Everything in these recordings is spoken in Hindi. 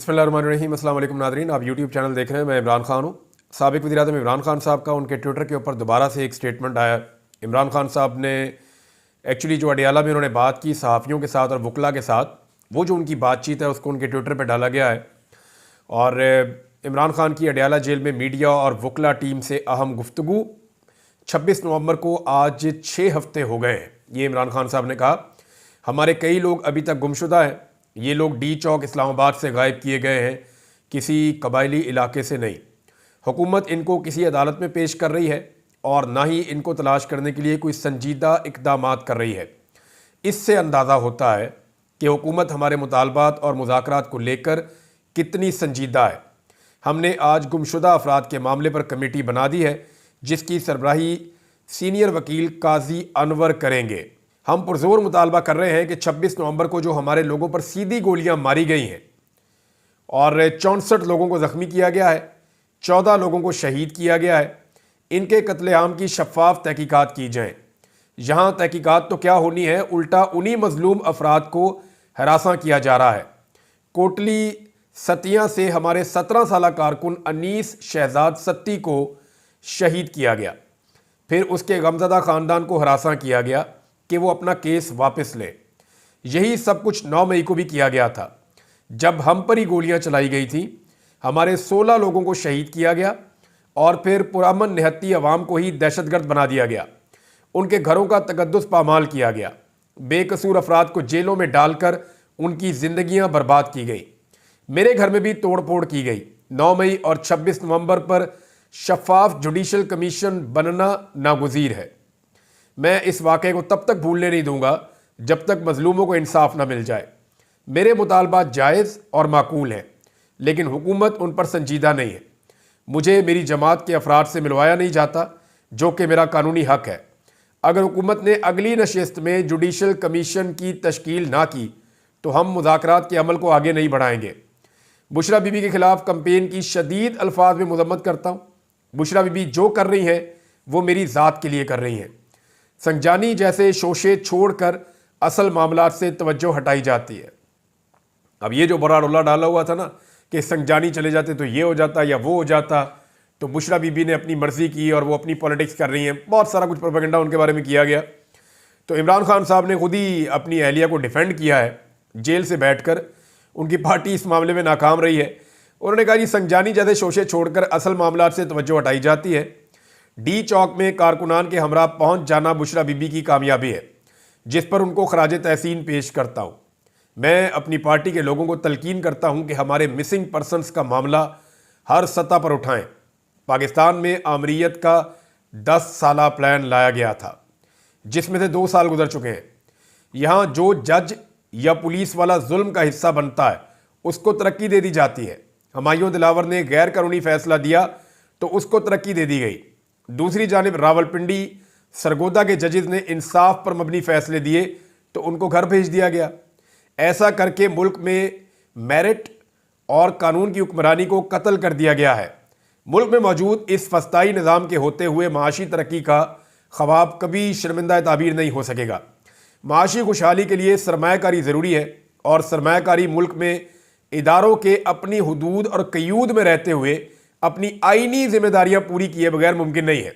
बिस्मिल्लाहिर्रहमानिर्रहीम। अस्सलाम वालेकुम नाज़रीन, आप यूट्यूब चैनल देख रहे हैं। मैं इमरान खान हूँ। साबिक़ वज़ीर-ए-आज़म इमरान खान साहब का उनके ट्विटर के ऊपर दोबारा से एक स्टेटमेंट आया। इमरान खान साहब ने एक्चुअली जो अडियाला में उन्होंने बात की सहाफ़ियों के साथ और वकला के साथ, वो जो उनकी बातचीत है उसको उनके ट्विटर पर डाला गया है। और इमरान खान की अडियाला जेल में मीडिया और वकला टीम से अहम गुफ्तगू 26 नवंबर को आज 6 हफ्ते हो गए हैं। ये इमरान खान साहब ने कहा, हमारे कई लोग अभी तक गुमशुदा हैं। ये लोग डी चौक इस्लामाबाद से गायब किए गए हैं, किसी कबायली इलाके से नहीं। हुकूमत इनको किसी अदालत में पेश कर रही है और ना ही इनको तलाश करने के लिए कोई संजीदा इक़दामात कर रही है। इससे अंदाज़ा होता है कि हुकूमत हमारे मुतालबात और मुज़ाकरात को लेकर कितनी संजीदा है। हमने आज गुमशुदा अफराद के मामले पर कमेटी बना दी है, जिसकी सरबराही सीनियर वकील काजी अनवर करेंगे। हम पुरजोर मुतालबा कर रहे हैं कि 26 नवंबर को जो हमारे लोगों पर सीधी गोलियां मारी गई हैं और 64 लोगों को ज़ख्मी किया गया है, 14 लोगों को शहीद किया गया है, इनके कत्लेआम की शफाफ तहकीकात की जाए। यहाँ तहकीकात तो क्या होनी है, उल्टा उन्हीं मजलूम अफराद को हरासा किया जा रहा है। कोटली सतिया से हमारे 17 साला कारकुन अनीस शहजाद सत्ती को शहीद किया गया। फिर उसके गमज़दा ख़ानदान को हरासा किया गया कि वो अपना केस वापस ले। यही सब कुछ 9 मई को भी किया गया था, जब हम पर ही गोलियां चलाई गई थी। हमारे 16 लोगों को शहीद किया गया और फिर पुरअमन निहत्ती अवाम को ही दहशतगर्द बना दिया गया। उनके घरों का तकद्दुस पामाल किया गया। बेकसूर अफराद को जेलों में डालकर उनकी जिंदगियां बर्बाद की गई। मेरे घर में भी तोड़ फोड़ की गई। 9 मई और 26 नवंबर पर शफाफ जुडिशल कमीशन बनना नागुज़ीर है। मैं इस वाक़े को तब तक भूलने नहीं दूंगा जब तक मजलूमों को इंसाफ न मिल जाए। मेरे मुतालबात जायज़ और माकूल हैं, लेकिन हुकूमत उन पर संजीदा नहीं है। मुझे मेरी जमात के अफराद से मिलवाया नहीं जाता, जो कि मेरा कानूनी हक है। अगर हुकूमत ने अगली नशिस्त में जुडिशल कमीशन की तश्कील ना की तो हम मुज़ाकरात के अमल को आगे नहीं बढ़ाएंगे। बुशरा बीबी के खिलाफ कंपेन की शदीद अल्फाज में मज़म्मत करता हूँ। बुशरा बीबी जो कर रही हैं वो मेरी ज़ात के लिए कर रही हैं। संजानी जैसे शोशे छोड़कर असल मामलात से तवज्जो हटाई जाती है। अब ये जो बड़ा रोला डाला हुआ था ना कि संजानी चले जाते तो ये हो जाता या वो हो जाता, तो बुशरा बीबी ने अपनी मर्जी की और वो अपनी पॉलिटिक्स कर रही हैं। बहुत सारा कुछ प्रोपेगेंडा उनके बारे में किया गया। तो इमरान खान साहब ने खुद ही अपनी अहलिया को डिफेंड किया है जेल से बैठकर। उनकी पार्टी इस मामले में नाकाम रही है। उन्होंने कहा कि संजानी जैसे शोशे छोड़कर असल मामलात से तवज्जो हटाई जाती है। डी चौक में कारकुनान के हमरा पहुंच जाना बुशरा बीबी की कामयाबी है, जिस पर उनको खराज तहसीन पेश करता हूं। मैं अपनी पार्टी के लोगों को तलकीन करता हूं कि हमारे मिसिंग पर्सनस का मामला हर सतह पर उठाएं। पाकिस्तान में आमरीयत का 10 साला प्लान लाया गया था, जिसमें से 2 साल गुजर चुके हैं। यहाँ जो जज या पुलिस वाला जुल्म का हिस्सा बनता है उसको तरक्की दे दी जाती है। हुमायूं दिलावर ने गैर कानूनी फैसला दिया तो उसको तरक्की दे दी गई। दूसरी जानिब रावलपिंडी सरगोदा के जजेस ने इंसाफ पर मबनी फैसले दिए तो उनको घर भेज दिया गया। ऐसा करके मुल्क में मेरिट और कानून की हुक्मरानी को कत्ल कर दिया गया है। मुल्क में मौजूद इस फस्ताई निज़ाम के होते हुए माशी तरक्की का ख्वाब कभी शर्मिंदा ताबीर नहीं हो सकेगा। माशी खुशहाली के लिए सरमायाकारी ज़रूरी है और सरमायाकारी मुल्क में इदारों के अपनी हुदूद और क़यूद में रहते हुए अपनी आईनी जिम्मेदारियां पूरी किए बगैर मुमकिन नहीं है।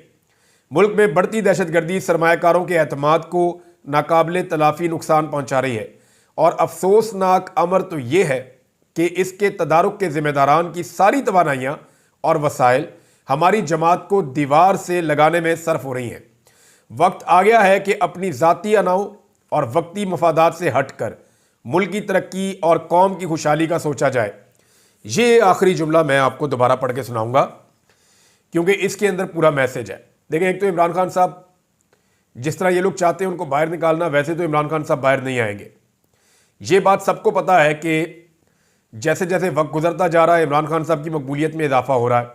मुल्क में बढ़ती दहशतगर्दी सरमायाकारों के एतमाद को नाकाबिले तलाफी नुकसान पहुंचा रही है और अफसोसनाक अमर तो ये है कि इसके तदारुक के जिम्मेदारान की सारी तवानाइयाँ और वसाइल हमारी जमात को दीवार से लगाने में सर्फ हो रही हैं। वक्त आ गया है कि अपनी ज़ाती अनाओं और वक्ती मफादात से हटकर मुल्क की तरक्की और कौम की खुशहाली का सोचा जाए। ये आखिरी जुमला मैं आपको दोबारा पढ़ के सुनाऊंगा क्योंकि इसके अंदर पूरा मैसेज है। देखें, एक तो इमरान खान साहब जिस तरह ये लोग चाहते हैं उनको बाहर निकालना, वैसे तो इमरान खान साहब बाहर नहीं आएंगे। ये बात सबको पता है कि जैसे जैसे वक्त गुजरता जा रहा है इमरान खान साहब की मकबूलियत में इजाफा हो रहा है,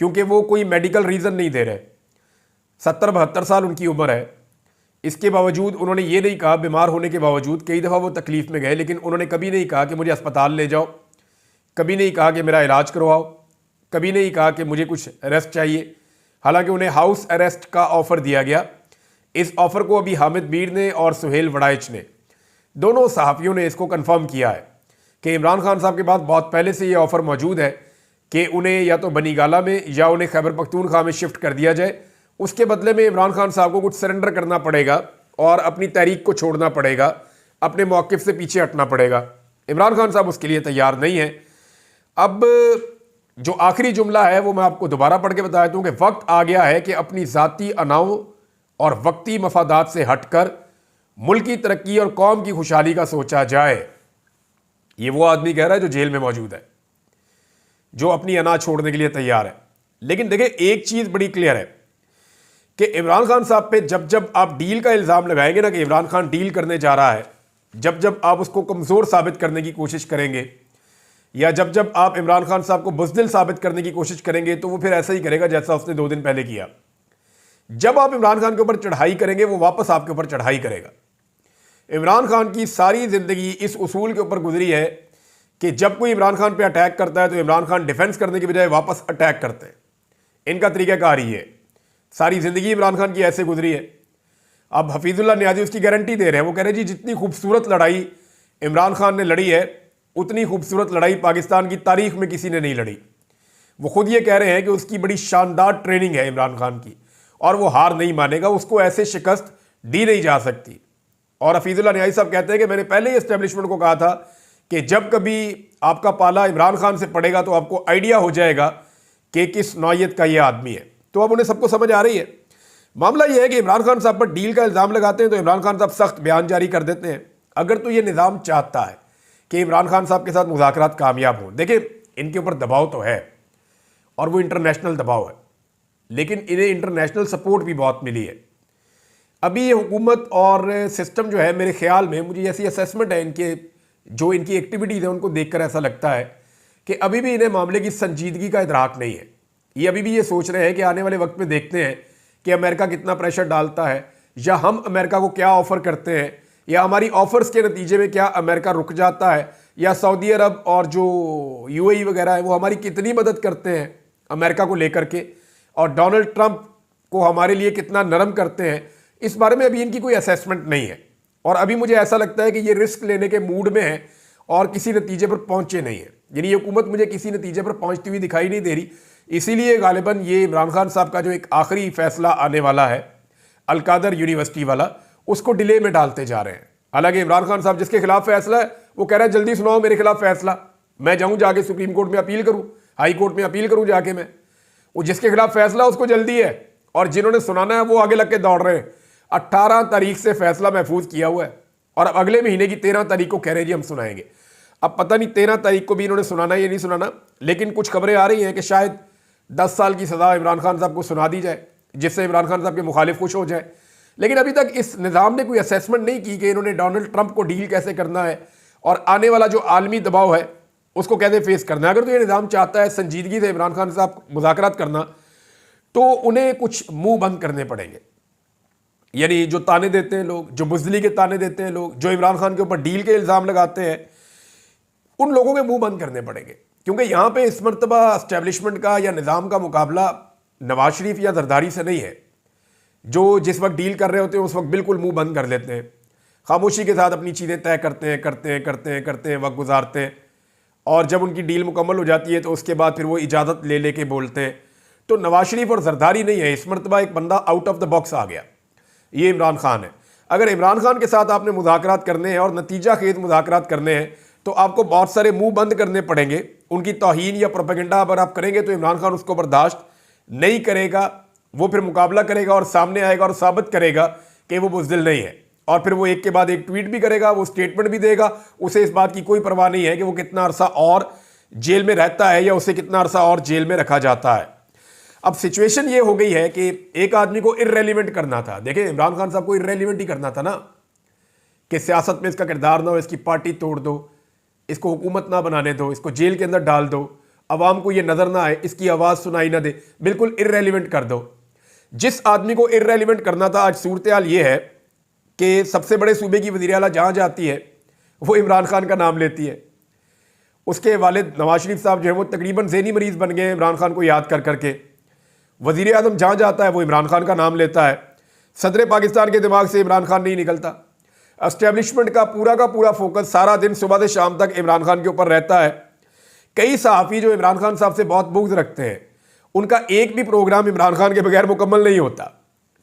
क्योंकि वो कोई मेडिकल रीज़न नहीं दे रहे। 70-72 साल उनकी उम्र है। इसके बावजूद उन्होंने ये नहीं कहा, बीमार होने के बावजूद कई दफ़ा वो तकलीफ़ में गए, लेकिन उन्होंने कभी नहीं कहा कि मुझे अस्पताल ले जाओ, कभी नहीं कहा कि मेरा इलाज करवाओ, कभी नहीं कहा कि मुझे कुछ अरेस्ट चाहिए। हालांकि उन्हें हाउस अरेस्ट का ऑफ़र दिया गया। इस ऑफ़र को अभी हामिद मीर ने और सुहेल वड़ाइच ने, दोनों सहाफ़ियों ने इसको कंफर्म किया है कि इमरान खान साहब के पास बहुत पहले से ये ऑफ़र मौजूद है कि उन्हें या तो बनीगाला में या उन्हें खैबर पख्तूनख्वा में शिफ्ट कर दिया जाए। उसके बदले में इमरान खान साहब को कुछ सरेंडर करना पड़ेगा और अपनी तहरीक को छोड़ना पड़ेगा, अपने मौक़िफ़ से पीछे हटना पड़ेगा। इमरान खान साहब उसके लिए तैयार नहीं है। अब जो आखिरी जुमला है वो मैं आपको दोबारा पढ़ के बता देता हूँ कि वक्त आ गया है कि अपनी ज़ाती अनाओं और वक्ती मफादात से हटकर मुल्की तरक्की और कौम की खुशहाली का सोचा जाए। ये वो आदमी कह रहा है जो जेल में मौजूद है, जो अपनी अना छोड़ने के लिए तैयार है। लेकिन देखिए, एक चीज़ बड़ी क्लियर है कि इमरान खान साहब पे जब जब आप डील का इल्ज़ाम लगाएंगे ना कि इमरान खान डील करने जा रहा है, जब जब आप उसको कमज़ोर साबित करने की कोशिश करेंगे या जब जब आप इमरान खान साहब को बुज़दिल साबित करने की कोशिश करेंगे, तो वो फिर ऐसा ही करेगा जैसा उसने 2 दिन पहले किया। जब आप इमरान खान के ऊपर चढ़ाई करेंगे, वो वापस आपके ऊपर चढ़ाई करेगा। इमरान खान की सारी ज़िंदगी इस उसूल के ऊपर गुजरी है कि जब कोई इमरान खान पे अटैक करता है तो इमरान खान डिफेंस करने की बजाय वापस अटैक करते हैं। इनका तरीक़ाकार ही है। सारी ज़िंदगी इमरान खान की ऐसे गुजरी है। अब हफीज़ुल्लाह नियाज़ी उसकी गारंटी दे रहे हैं। वो कह रहे हैं जी, जितनी खूबसूरत लड़ाई इमरान खान ने लड़ी है, उतनी खूबसूरत लड़ाई पाकिस्तान की तारीख में किसी ने नहीं लड़ी। वो खुद ये कह रहे हैं कि उसकी बड़ी शानदार ट्रेनिंग है इमरान खान की और वो हार नहीं मानेगा, उसको ऐसे शिकस्त दी नहीं जा सकती। और हफीज़ुल्लाह नियाज़ी साहब कहते हैं कि मैंने पहले ही एस्टेब्लिशमेंट को कहा था कि जब कभी आपका पाला इमरान खान से पड़ेगा तो आपको आइडिया हो जाएगा कि किस नौयत का ये आदमी है। तो अब उन्हें सबको समझ आ रही है। मामला ये है कि इमरान खान साहब पर डील का इल्ज़ाम लगाते हैं तो इमरान खान साहब सख्त बयान जारी कर देते हैं। अगर तो ये निज़ाम चाहता है कि इमरान खान साहब के साथ मुज़ाकरात कामयाब हों, देखिए इनके ऊपर दबाव तो है और वो इंटरनेशनल दबाव है, लेकिन इन्हें इंटरनेशनल सपोर्ट भी बहुत मिली है। अभी ये हुकूमत और सिस्टम जो है, मेरे ख्याल में, मुझे ऐसी असेसमेंट है इनके, जो इनकी एक्टिविटीज़ है उनको देखकर ऐसा लगता है कि अभी भी इन्हें मामले की संजीदगी का इदराक नहीं है। ये अभी भी ये सोच रहे हैं कि आने वाले वक्त में देखते हैं कि अमेरिका कितना प्रेशर डालता है या हम अमेरिका को क्या ऑफ़र करते हैं या हमारी ऑफ़र्स के नतीजे में क्या अमेरिका रुक जाता है या सऊदी अरब और जो यूएई वगैरह है वो हमारी कितनी मदद करते हैं अमेरिका को लेकर के, और डोनाल्ड ट्रंप को हमारे लिए कितना नरम करते हैं। इस बारे में अभी इनकी कोई असेसमेंट नहीं है और अभी मुझे ऐसा लगता है कि ये रिस्क लेने के मूड में है और किसी नतीजे पर पहुंचे नहीं है। यानी ये हुकूमत मुझे किसी नतीजे पर पहुंचती हुई दिखाई नहीं दे रही। इसीलिए गालिबन ये इमरान खान साहब का जो एक आखिरी फैसला आने वाला है अलकादर यूनिवर्सिटी वाला, उसको डिले में डालते जा रहे हैं। हालांकि इमरान खान साहब जिसके खिलाफ फैसला है वो कह रहा है जल्दी सुनाओ मेरे खिलाफ फैसला, मैं जाऊं जाके सुप्रीम कोर्ट में अपील करूं, हाई कोर्ट में अपील करूं जाके मैं। वो जिसके खिलाफ फैसला उसको जल्दी है और जिन्होंने सुनाना है वो आगे लग के दौड़ रहे हैं। 18 तारीख से फैसला महफूज किया हुआ है और अब अगले महीने की 13 तारीख को कह रहे हैं जी हम सुनाएंगे। अब पता नहीं 13 तारीख को भी इन्होंने सुनाना या नहीं सुनाना, लेकिन कुछ खबरें आ रही हैं कि शायद 10 साल की सज़ा इमरान खान साहब को सुना दी जाए, जिससे इमरान खान साहब के मुखालिफ खुश हो जाए। लेकिन अभी तक इस निज़ाम ने कोई असेसमेंट नहीं की कि इन्होंने डोनाल्ड ट्रंप को डील कैसे करना है और आने वाला जो आलमी दबाव है उसको कैसे फेस करना है। अगर तो ये निज़ाम चाहता है संजीदगी से इमरान खान साहब मुज़ाकरात करना, तो उन्हें कुछ मुंह बंद करने पड़ेंगे। यानी जो ताने देते हैं लोग, जो बुज़दिली के ताने देते हैं लोग, जो इमरान खान के ऊपर डील के इल्ज़ाम लगाते हैं, उन लोगों के मुंह बंद करने पड़ेंगे। क्योंकि यहाँ पे इस मरतबा एस्टेब्लिशमेंट का या निज़ाम का मुकाबला नवाज शरीफ या जरदारी से नहीं है, जो जिस वक्त डील कर रहे होते हैं उस वक्त बिल्कुल मुंह बंद कर लेते हैं, खामोशी के साथ अपनी चीज़ें तय करते हैं, वक्त गुजारते हैं, और जब उनकी डील मुकम्मल हो जाती है तो उसके बाद फिर वो इजाज़त ले लेके बोलते हैं। तो नवाज शरीफ और जरदारी नहीं है, इस मरतबा एक बंदा आउट ऑफ द बॉक्स आ गया, ये इमरान खान है। अगर इमरान खान के साथ आपने मुज़ाकरात करने हैं और नतीजा खेज मुज़ाकरात करने हैं तो आपको बहुत सारे मुंह बंद करने पड़ेंगे। उनकी तौहीन या प्रोपेगेंडा अगर आप करेंगे तो इमरान खान उसको बर्दाश्त नहीं करेगा, वो फिर मुकाबला करेगा और सामने आएगा और साबित करेगा कि वो बुज़दिल नहीं है, और फिर वो एक के बाद एक ट्वीट भी करेगा, वो स्टेटमेंट भी देगा। उसे इस बात की कोई परवाह नहीं है कि वो कितना अरसा और जेल में रहता है या उसे कितना अरसा और जेल में रखा जाता है। अब सिचुएशन ये हो गई है कि एक आदमी को इर्रेलिवेंट करना था। देखिए इमरान खान साहब को इर्रेलिवेंट ही करना था ना, कि सियासत में इसका किरदार ना हो, इसकी पार्टी तोड़ दो, इसको हुकूमत ना बनाने दो, इसको जेल के अंदर डाल दो, अवाम को ये नज़र ना आए, इसकी आवाज़ सुनाई ना दे, बिल्कुल इर्रेलिवेंट कर दो। जिस आदमी को इर्रेलिवेंट करना था, आज सूरत हाल ये है कि सबसे बड़े सूबे की वज़ीर आला जहाँ जाती है वो इमरान खान का नाम लेती है। उसके वालिद नवाज शरीफ साहब जो है वो तकरीबन ज़हनी मरीज़ बन गए हैं इमरान खान को याद कर करके। वज़ीर आज़म जहाँ जाता है वो इमरान खान का नाम लेता है। सदर पाकिस्तान के दिमाग से इमरान खान नहीं निकलता। एस्टेब्लिशमेंट का पूरा फोकस सारा दिन सुबह से शाम तक इमरान खान के ऊपर रहता है। कई सहाफ़ी जो इमरान खान साहब से बहुत बुग़्ज़ रखते हैं, उनका एक भी प्रोग्राम इमरान खान के बगैर मुकम्मल नहीं होता।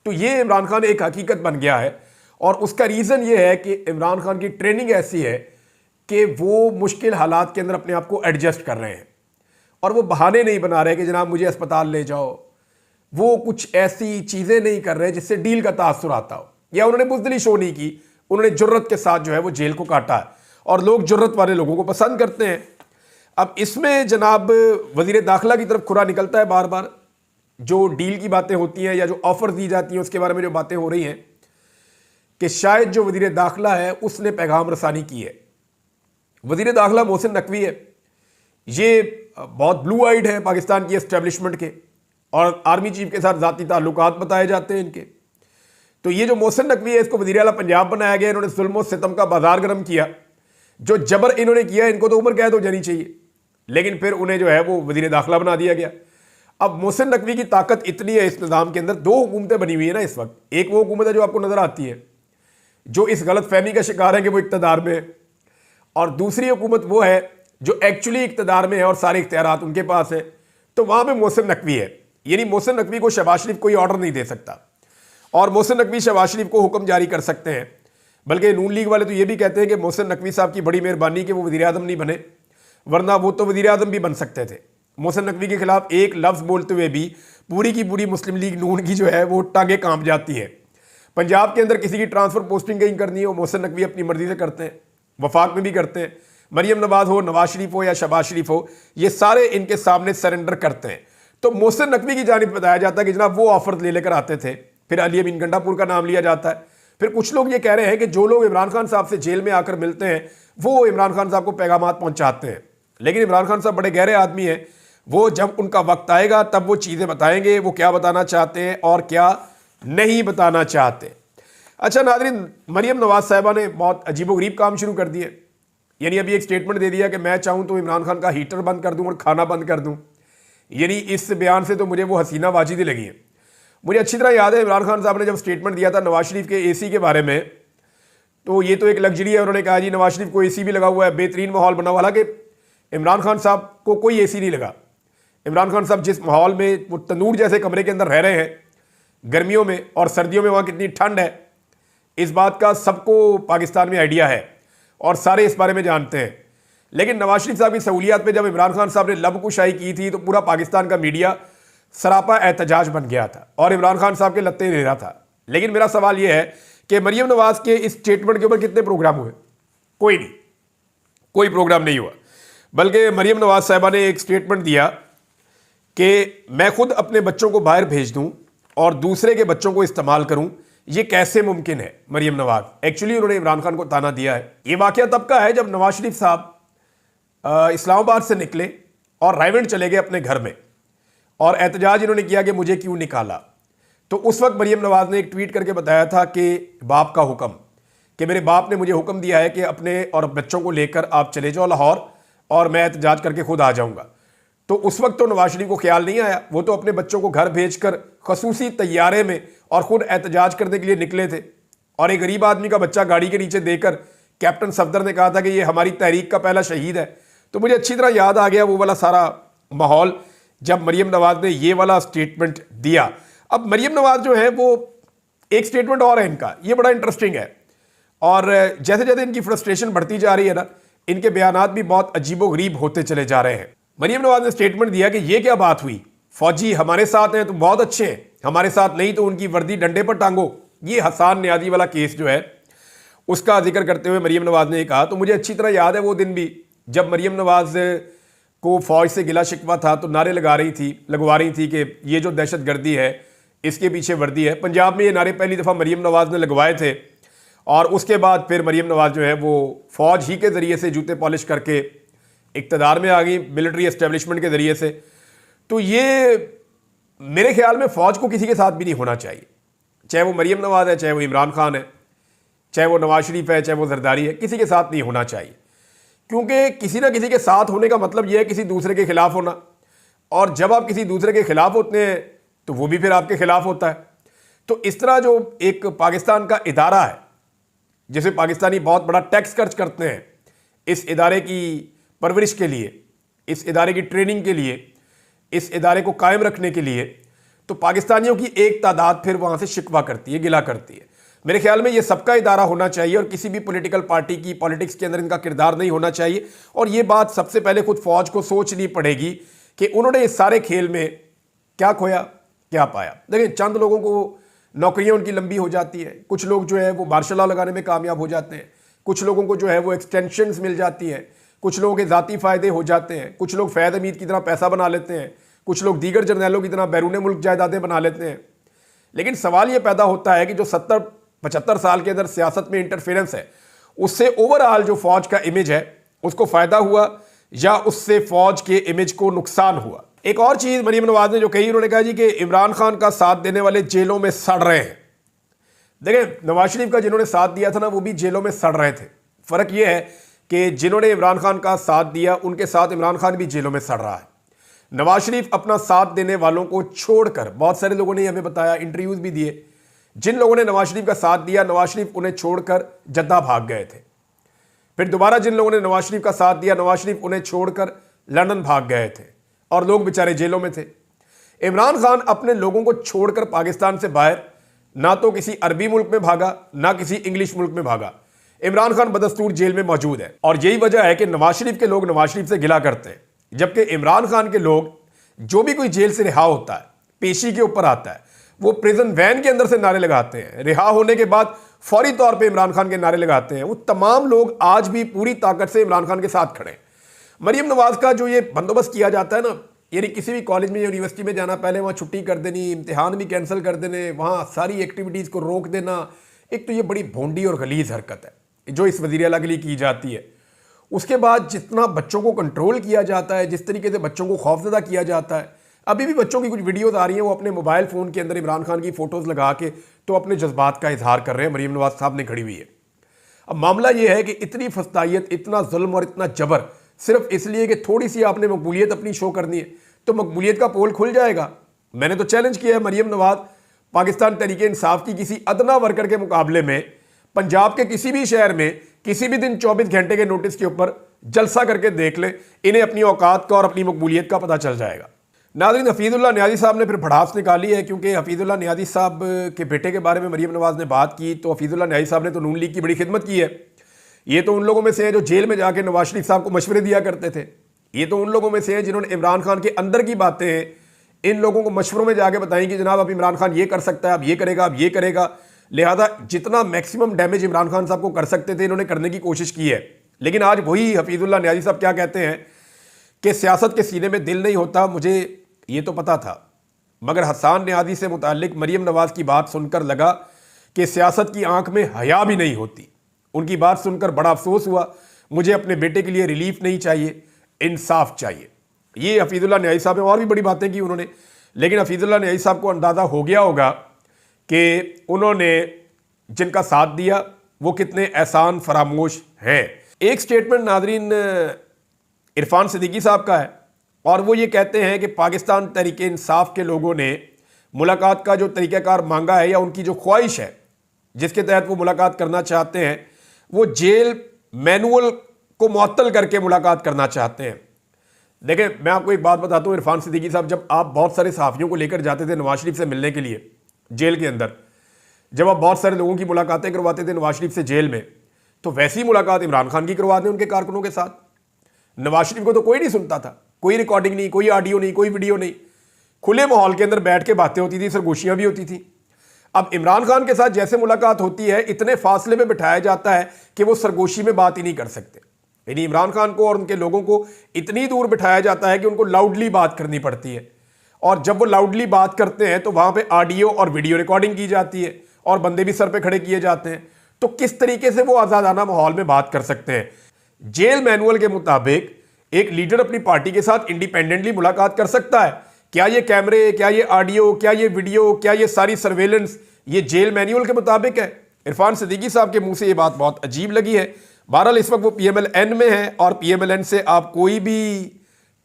तो ये इमरान खान एक हकीकत बन गया है और उसका रीज़न ये है कि इमरान खान की ट्रेनिंग ऐसी है कि वो मुश्किल हालात के अंदर अपने आप को एडजस्ट कर रहे हैं और वो बहाने नहीं बना रहे कि जनाब मुझे अस्पताल ले जाओ। वो कुछ ऐसी चीज़ें नहीं कर रहे जिससे डील का तासुर आता हो, या उन्होंने बुज़दिली शो नहीं की, उन्होंने जुर्रत के साथ जो है वो जेल को काटा है और लोग जुर्रत वाले लोगों को पसंद करते हैं। अब इसमें जनाब वज़ीर दाखिला की तरफ खुरा निकलता है बार बार। जो डील की बातें होती हैं या जो ऑफ़र दी जाती हैं उसके बारे में जो बातें हो रही हैं कि शायद जो वज़ीर दाखिला है उसने पैगाम रसानी की है। वज़ीर दाखिला मोहसिन नकवी है, ये बहुत ब्लू आइड है पाकिस्तान की एस्टेब्लिशमेंट के और आर्मी चीफ के साथ ज़ाती ताल्लुकात बताए जाते हैं इनके। तो ये जो मोहसिन नकवी है इसको वज़ीर आला पंजाब बनाया गया। इन्होंने जुल्म सितम का बाजार गर्म किया। जो जबर इन्होंने किया इनको तो उम्र कैद हो जानी चाहिए, लेकिन फिर उन्हें जो है वो वज़ीर दाखिला बना दिया गया। अब मोहसिन नकवी की ताकत इतनी है इस निज़ाम के अंदर, दो हुकूमतें बनी हुई है ना इस वक्त। एक वो हुकूमत है जो आपको नज़र आती है जो इस गलत फहमी का शिकार है कि वो इक़्तिदार में है, और दूसरी हुकूमत वो है जो एक्चुअली इक़्तिदार में है और सारे इख्तियारात उनके पास है। तो वहाँ पर मोहसिन नकवी है, यानी मोहसिन नकवी को शहबाज शरीफ कोई ऑर्डर नहीं दे सकता और मोहसिन नकवी शहबाज शरीफ को हुक्म जारी कर सकते हैं। बल्कि नून लीग वाले तो ये भी कहते हैं कि मोहसिन नकवी साहब की बड़ी मेहरबानी कि वो वज़ीर आज़म नहीं बने, वरना वो तो वज़ीर आज़म भी बन सकते थे। मोहसिन नकवी के खिलाफ एक लफ्ज़ बोलते हुए भी पूरी की पूरी मुस्लिम लीग नून की जो है वो टांगे कांप जाती है। पंजाब के अंदर किसी की ट्रांसफ़र पोस्टिंग कहीं करनी हो, मोहसिन नकवी अपनी मर्जी से करते हैं, वफाक में भी करते हैं। मरियम नवाज हो, नवाज शरीफ हो या शहबाज शरीफ हो, ये सारे इनके सामने सरेंडर करते हैं। तो मोहसिन नकवी की जानिब बताया जाता है कि जनाब वो ऑफर ले लेकर आते थे, फिर अली अमीन गंडापुर का नाम लिया जाता है। फिर कुछ लोग ये कह रहे हैं कि जो लोग इमरान खान साहब से जेल में आकर मिलते हैं वो इमरान खान साहब को पैगामात पहुंचाते हैं, लेकिन इमरान खान साहब बड़े गहरे आदमी हैं। वो जब उनका वक्त आएगा तब वो चीज़ें बताएंगे, वो क्या बताना चाहते हैं और क्या नहीं बताना चाहते। अच्छा नाज़रीन, मरियम नवाज साहिबा ने बहुत अजीबोगरीब काम शुरू कर दिए। यानी अभी एक स्टेटमेंट दे दिया कि मैं चाहूँ तो इमरान खान का हीटर बंद कर दूँ और खाना बंद कर दूँ। यानी इस बयान से तो मुझे वो हसीना वाजिदी लगी है। मुझे अच्छी तरह याद है इमरान खान साहब ने जब स्टेटमेंट दिया था नवाज शरीफ के एसी के बारे में, तो ये तो एक लग्जरी है। उन्होंने कहा जी नवाज शरीफ को एसी भी लगा हुआ है, बेहतरीन माहौल बना हुआ। हालांकि इमरान खान साहब को कोई एसी नहीं लगा। इमरान खान साहब जिस माहौल में वो तंदूर जैसे कमरे के अंदर रह रहे हैं गर्मियों में, और सर्दियों में वहाँ कितनी ठंड है, इस बात का सबको पाकिस्तान में आइडिया है और सारे इस बारे में जानते हैं। लेकिन नवाज शरीफ साहब की सहूलियात पे जब इमरान खान साहब ने लब कुशाई की थी तो पूरा पाकिस्तान का मीडिया सरापा एहतजाज बन गया था और इमरान खान साहब के लत्ते ले रहा था। लेकिन मेरा सवाल यह है कि मरियम नवाज के इस स्टेटमेंट के ऊपर कितने प्रोग्राम हुए? कोई नहीं, कोई प्रोग्राम नहीं हुआ। बल्कि मरियम नवाज साहिबा ने एक स्टेटमेंट दिया कि मैं खुद अपने बच्चों को बाहर भेज दूं और दूसरे के बच्चों को इस्तेमाल करूं, ये कैसे मुमकिन है? मरियम नवाज एक्चुअली उन्होंने इमरान खान को ताना दिया है। ये वाकया तब का है जब नवाज शरीफ साहब इस्लामाबाद से निकले और रायगढ़ चले गए अपने घर में, और एहतजाज इन्होंने किया कि मुझे क्यों निकाला। तो उस वक्त मरियम नवाज ने एक ट्वीट करके बताया था कि बाप का हुक्म, कि मेरे बाप ने मुझे हुक्म दिया है कि अपने और बच्चों को लेकर आप चले जाओ लाहौर और मैं एहतजाज करके खुद आ जाऊंगा। तो उस वक्त तो नवाज शरीफ को ख्याल नहीं आया, वो तो अपने बच्चों को घर भेजकर खसूसी तैयारे में और ख़ुद एहतजाज करने के लिए निकले थे। और एक गरीब आदमी का बच्चा गाड़ी के नीचे देकर कैप्टन सफदर ने कहा था कि ये हमारी तहरीक का पहला शहीद है। तो मुझे अच्छी तरह याद आ गया वो वाला सारा माहौल जब मरियम नवाज ने ये वाला स्टेटमेंट दिया। अब मरियम नवाज जो है वो एक स्टेटमेंट और है इनका, ये बड़ा इंटरेस्टिंग है। और जैसे जैसे इनकी फ्रस्ट्रेशन बढ़ती जा रही है ना, इनके बयानात भी बहुत अजीबोगरीब होते चले जा रहे हैं। मरियम नवाज ने स्टेटमेंट दिया कि ये क्या बात हुई, फौजी हमारे साथ हैं तो बहुत अच्छे हैं, हमारे साथ नहीं तो उनकी वर्दी डंडे पर टांगो। ये हसान न्याजी वाला केस जो है उसका जिक्र करते हुए मरियम नवाज ने कहा। तो मुझे अच्छी तरह याद है वो दिन भी जब मरियम नवाज को फौज से गिला शिकवा था तो नारे लगवा रही थी कि ये जो दहशत गर्दी है इसके पीछे वर्दी है। पंजाब में ये नारे पहली दफ़ा मरियम नवाज ने लगवाए थे और उसके बाद फिर मरियम नवाज जो है वो फ़ौज ही के ज़रिए से जूते पॉलिश करके इक़्तिदार में आ गई, मिलिट्री एस्टेब्लिशमेंट के ज़रिए से। तो ये मेरे ख्याल में फ़ौज को किसी के साथ भी नहीं होना चाहिए, चाहे वो मरियम नवाज है, चाहे वो इमरान खान है, चाहे वो नवाज शरीफ है, चाहे वो जरदारी है, किसी के साथ नहीं होना चाहिए। क्योंकि किसी ना किसी के साथ होने का मतलब यह है किसी दूसरे के खिलाफ होना, और जब आप किसी दूसरे के खिलाफ होते हैं तो वो भी फिर आपके खिलाफ होता है। तो इस तरह जो एक पाकिस्तान का इदारा है जिसे पाकिस्तानी बहुत बड़ा टैक्स खर्च करते हैं इस इदारे की परवरिश के लिए, इस इदारे की ट्रेनिंग के लिए, इस इदारे को कायम रखने के लिए, तो पाकिस्तानियों की एक तादाद फिर वहाँ से शिकवा करती है, गिला करती है। मेरे ख्याल में ये सबका इदारा होना चाहिए और किसी भी पॉलिटिकल पार्टी की पॉलिटिक्स के अंदर इनका किरदार नहीं होना चाहिए। और ये बात सबसे पहले खुद फौज को सोचनी पड़ेगी कि उन्होंने इस सारे खेल में क्या खोया, क्या पाया। देखिए, चंद लोगों को नौकरियां उनकी लंबी हो जाती है, कुछ लोग जो है वो मार्शल लॉ लगाने में कामयाब हो जाते हैं, कुछ लोगों को जो है वो एक्सटेंशंस मिल जाती है, कुछ लोगों के ज़ाती फ़ायदे हो जाते हैं, कुछ लोग फैद हमीद की तरह पैसा बना लेते हैं, कुछ लोग दीगर जर्नैलों की तरह बैरून मुल्क जायदादें बना लेते हैं। लेकिन सवाल ये पैदा होता है कि जो 70-75 साल के अंदर सियासत में इंटरफेरेंस है, उससे ओवरऑल जो फौज का इमेज है उसको फ़ायदा हुआ या उससे फौज के इमेज को नुकसान हुआ। एक और चीज़ मरीम नवाज ने जो कही, उन्होंने कहा जी कि इमरान खान का साथ देने वाले जेलों में सड़ रहे हैं। देखें, नवाज शरीफ का जिन्होंने साथ दिया था ना, वो भी जेलों में सड़ रहे थे। फ़र्क ये है कि जिन्होंने इमरान खान का साथ दिया उनके साथ इमरान खान भी जेलों में सड़ रहा है। नवाज शरीफ अपना साथ देने वालों को छोड़कर, बहुत सारे लोगों ने हमें बताया, इंटरव्यूज़ भी दिए, जिन लोगों ने नवाज शरीफ का साथ दिया, नवाज शरीफ उन्हें छोड़कर जद्दा भाग गए थे। फिर दोबारा जिन लोगों ने नवाज शरीफ का साथ दिया, नवाज शरीफ उन्हें छोड़कर लंदन भाग गए थे और लोग बेचारे जेलों में थे। इमरान खान अपने लोगों को छोड़कर पाकिस्तान से बाहर ना तो किसी अरबी मुल्क में भागा, ना किसी इंग्लिश मुल्क में भागा। इमरान खान बदस्तूर जेल में मौजूद है और यही वजह है कि नवाज शरीफ के लोग नवाज शरीफ से गिला करते हैं, जबकि इमरान खान के लोग, जो भी कोई जेल से रिहा होता है, पेशी के ऊपर आता है, वो प्रिजन वैन के अंदर से नारे लगाते हैं, रिहा होने के बाद फौरी तौर पे इमरान खान के नारे लगाते हैं। वो तमाम लोग आज भी पूरी ताकत से इमरान खान के साथ खड़े हैं। मरीम नवाज का जो ये बंदोबस्त किया जाता है ना, यानी किसी भी कॉलेज में, यूनिवर्सिटी में जाना, पहले वहाँ छुट्टी कर देनी, इम्तिहान भी कैंसिल कर देने, वहाँ सारी एक्टिविटीज़ को रोक देना, एक तो ये बड़ी भोंडी और गलीज हरकत है जो इस वज़ीर आला के लिए की जाती है। उसके बाद जितना बच्चों को कंट्रोल किया जाता है, जिस तरीके से बच्चों को खौफजदा किया जाता है, अभी भी बच्चों की कुछ वीडियोस आ रही हैं, वो अपने मोबाइल फ़ोन के अंदर इमरान खान की फ़ोटोज़ लगा के तो अपने जज्बात का इजहार कर रहे हैं। मरीम नवाज साहब ने खड़ी हुई है। अब मामला ये है कि इतनी फस्तायत, इतना जुल्म और इतना जबर सिर्फ इसलिए कि थोड़ी सी आपने मकबूलियत अपनी शो करनी है, तो मकबूलियत का पोल खुल जाएगा। मैंने तो चैलेंज किया है, मरीम नवाज पाकिस्तान तहरीक इंसाफ की किसी अदना वर्कर के मुकाबले में पंजाब के किसी भी शहर में किसी भी दिन 24 घंटे के नोटिस के ऊपर जलसा करके देख लें, इन्हें अपनी औकात का और अपनी मकबूलियत का पता चल जाएगा। नाज़रीन, हफीजुल्लाह नियाज़ी साहब ने फिर भड़ास निकाली है, क्योंकि हफीजुल्लाह नियाज़ी साहब के बेटे के बारे में मरीम नवाज ने बात की, तो हफीजुल्लाह नियाज़ी साहब ने तो नून लीग की बड़ी खिदमत की है। ये तो उन लोगों में से हैं जो जेल में जाके नवाज शरीफ साहब को मशवरे दिया करते थे। ये तो उन लोगों में से हैं जिन्होंने इमरान खान के अंदर की बातें इन लोगों को मशवरों में जाके बताई कि जनाब अब इमरान खान ये कर सकता है, अब ये करेगा, अब ये करेगा। लिहाजा जितना मैक्सिमम डैमेज इमरान खान साहब को कर सकते थे, इन्होंने करने की कोशिश की है। लेकिन आज वही हफीजुल्लाह नियाज़ी साहब क्या कहते हैं कि सियासत के सीने में दिल नहीं होता। मुझे ये तो पता था, मगर हसन नियाज़ी से मुताल्लिक मरीम नवाज की बात सुनकर लगा कि सियासत की आंख में हया भी नहीं होती। उनकी बात सुनकर बड़ा अफसोस हुआ। मुझे अपने बेटे के लिए रिलीफ नहीं चाहिए, इंसाफ चाहिए। ये हफीजुल्लाह नियाज़ी साहब ने और भी बड़ी बातें की उन्होंने, लेकिन हफीजुल्लाह नियाज़ी साहब को अंदाज़ा हो गया होगा कि उन्होंने जिनका साथ दिया वो कितने एहसान फरामोश हैं। एक स्टेटमेंट नाज़रीन इरफान सिद्दीकी साहब का है और वो ये कहते हैं कि पाकिस्तान तहरीक इंसाफ के लोगों ने मुलाकात का जो तरीक़ाकार मांगा है या उनकी जो ख्वाहिश है जिसके तहत वो मुलाकात करना चाहते हैं, वो जेल मैनुअल को मुअत्तल करके मुलाकात करना चाहते हैं। देखें, मैं आपको एक बात बताता हूँ, इरफान सिद्दीकी साहब, जब आप बहुत सारे सहाफ़ियों को लेकर जाते थे नवाज शरीफ से मिलने के लिए जेल के अंदर, जब आप बहुत सारे लोगों की मुलाकातें करवाते थे नवाज शरीफ से जेल में, तो वैसी मुलाकात इमरान खान की करवा दें उनके कारकुनों के साथ। नवाज शरीफ को तो कोई नहीं सुनता था, कोई रिकॉर्डिंग नहीं, कोई ऑडियो नहीं, कोई वीडियो नहीं, खुले माहौल के अंदर बैठ के बातें होती थी, सरगोशियाँ भी होती थी। अब इमरान खान के साथ जैसे मुलाकात होती है, इतने फासले में बिठाया जाता है कि वो सरगोशी में बात ही नहीं कर सकते। यानी इमरान खान को और उनके लोगों को इतनी दूर बिठाया जाता है कि उनको लाउडली बात करनी पड़ती है, और जब वो लाउडली बात करते हैं तो वहाँ पे ऑडियो और वीडियो रिकॉर्डिंग की जाती है और बंदे भी सर पे खड़े किए जाते हैं। तो किस तरीके से वो आज़ादाना माहौल में बात कर सकते हैं? जेल मैनुअल के मुताबिक एक लीडर अपनी पार्टी के साथ इंडिपेंडेंटली मुलाकात कर सकता है। क्या ये कैमरे, क्या ये ऑडियो, क्या ये वीडियो, क्या ये सारी सर्वेलेंस ये जेल मैनुअल के मुताबिक है? इरफान सिद्दीकी साहब के मुंह से ये बात बहुत अजीब लगी है। बहरहाल इस वक्त वो PMLN में है और PMLN से आप कोई भी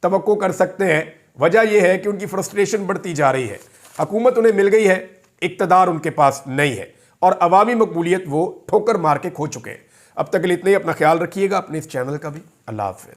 तवक्को कर सकते हैं। वजह यह है कि उनकी फ्रस्ट्रेशन बढ़ती जा रही है। हुकूमत उन्हें मिल गई है, इक़्तिदार उनके पास नहीं है और अवामी मकबूलियत वो ठोकर मार के खो चुके हैं। अब तक के लिए इतना ही। अपना ख्याल रखिएगा, अपने इस चैनल का भी। अल्लाह हाफ़िज़।